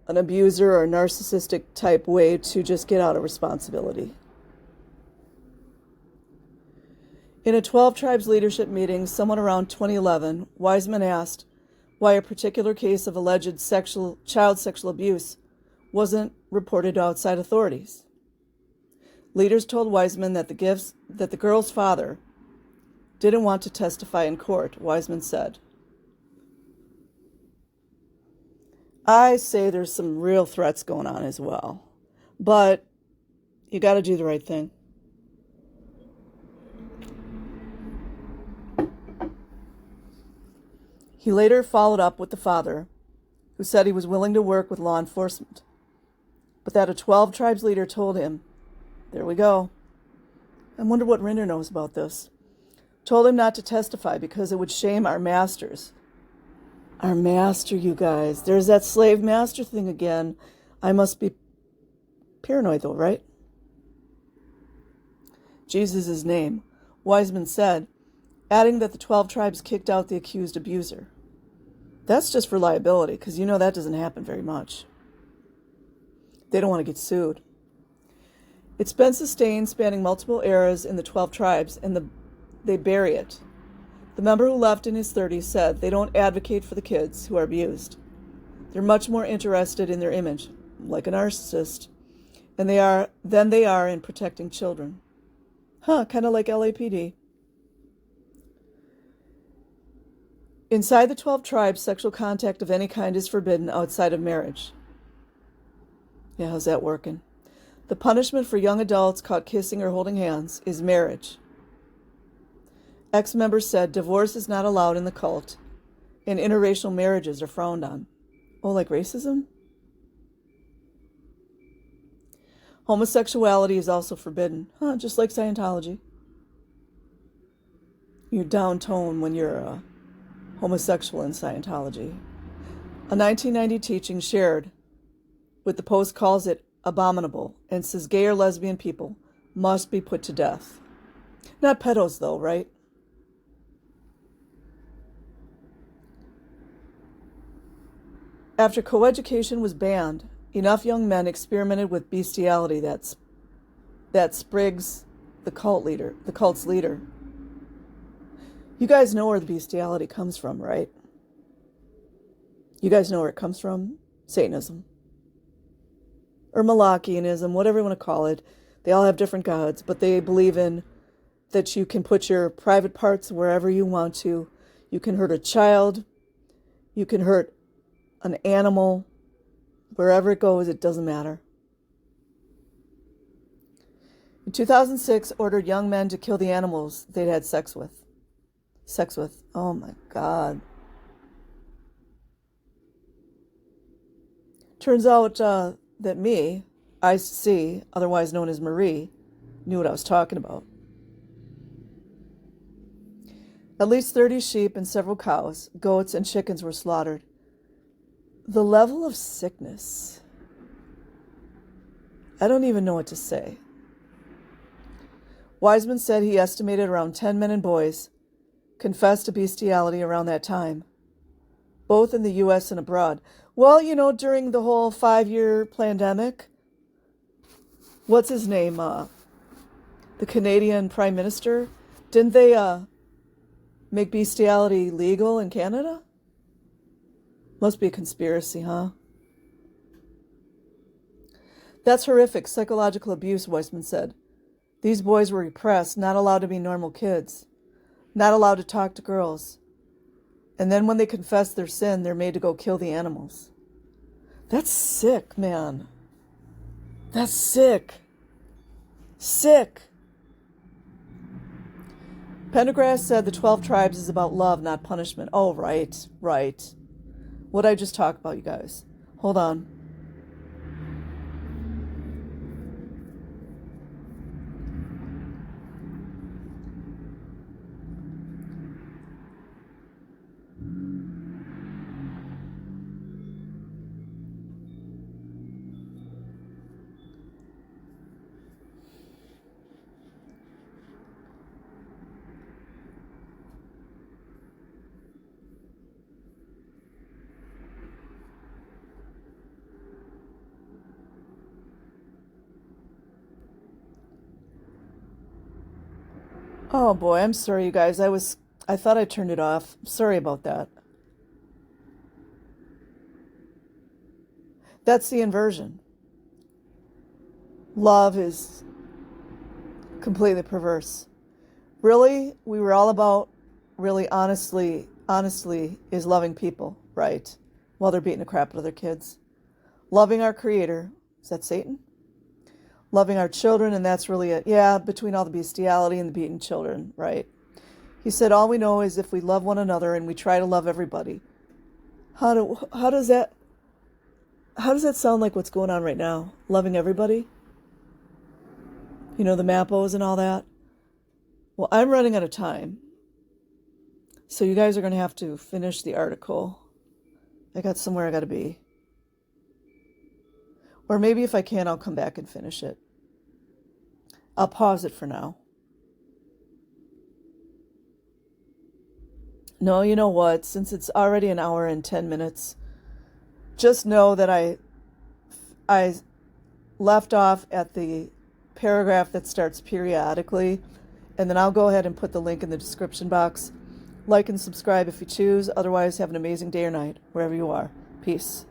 an abuser or narcissistic type way to just get out of responsibility. In a 12 Tribes leadership meeting, someone around 2011, Wiseman asked why a particular case of alleged child sexual abuse wasn't reported to outside authorities. Leaders told Wiseman that the girl's father didn't want to testify in court. Wiseman said, "I say there's some real threats going on as well, but you got to do the right thing." He later followed up with the father, who said he was willing to work with law enforcement, but that a 12 Tribes leader told him, there we go. I wonder what Rinder knows about this. Told him not to testify because it would shame our masters. Our master, you guys. There's that slave master thing again. I must be paranoid though, right? Jesus' name, Wiseman said, adding that the 12 Tribes kicked out the accused abuser. That's just for liability, because you know that doesn't happen very much. They don't want to get sued. It's been sustained, spanning multiple eras in the 12 tribes, and they bury it. The member who left in his 30s said they don't advocate for the kids who are abused. They're much more interested in their image, like a narcissist, than they are in protecting children. Kind of like LAPD. Inside the 12 tribes, sexual contact of any kind is forbidden outside of marriage. Yeah, how's that working? The punishment for young adults caught kissing or holding hands is marriage. Ex-members said divorce is not allowed in the cult, and interracial marriages are frowned on. Oh, like racism? Homosexuality is also forbidden, just like Scientology. You're down-tone when you're homosexual in Scientology. A 1990 teaching shared with the Post calls it abominable and says gay or lesbian people must be put to death. Not pedos, though, right? After coeducation was banned, enough young men experimented with bestiality that Spriggs, the cult's leader. You guys know where the bestiality comes from, right? You guys know where it comes from? Satanism. Or Malachianism, whatever you want to call it. They all have different gods, but they believe in that you can put your private parts wherever you want to. You can hurt a child. You can hurt an animal. Wherever it goes, it doesn't matter. In 2006, ordered young men to kill the animals they'd had sex with. Oh my God. Turns out that IC, otherwise known as Marie, knew what I was talking about. At least 30 sheep and several cows, goats, and chickens were slaughtered. The level of sickness. I don't even know what to say. Wiseman said he estimated around 10 men and boys confessed to bestiality around that time, both in the U.S. and abroad. Well, during the whole 5-year pandemic, what's his name? The Canadian Prime Minister, didn't they make bestiality legal in Canada? Must be a conspiracy, huh? That's horrific psychological abuse, Weissman said. These boys were repressed, not allowed to be normal kids, not allowed to talk to girls. And then when they confess their sin, they're made to go kill the animals. That's sick, man. That's sick. Sick. Pendergrass said the 12 tribes is about love, not punishment. Oh, right. What I just talked about, you guys. Hold on. Oh boy, I'm sorry, you guys. I thought I turned it off. Sorry about that. That's the inversion. Love is completely perverse. Really, we were all about really honestly is loving people, right? While they're beating the crap out of their kids. Loving our Creator. Is that Satan? Loving our children, and that's really it. Yeah, between all the bestiality and the beaten children, right? He said, all we know is if we love one another and we try to love everybody. How does that sound like what's going on right now? Loving everybody? The Mappos and all that? Well, I'm running out of time. So you guys are going to have to finish the article. I got somewhere I got to be. Or maybe if I can, I'll come back and finish it. I'll pause it for now. No, you know what? Since it's already an hour and 10 minutes, just know that I left off at the paragraph that starts periodically, and then I'll go ahead and put the link in the description box. Like and subscribe if you choose. Otherwise, have an amazing day or night, wherever you are. Peace.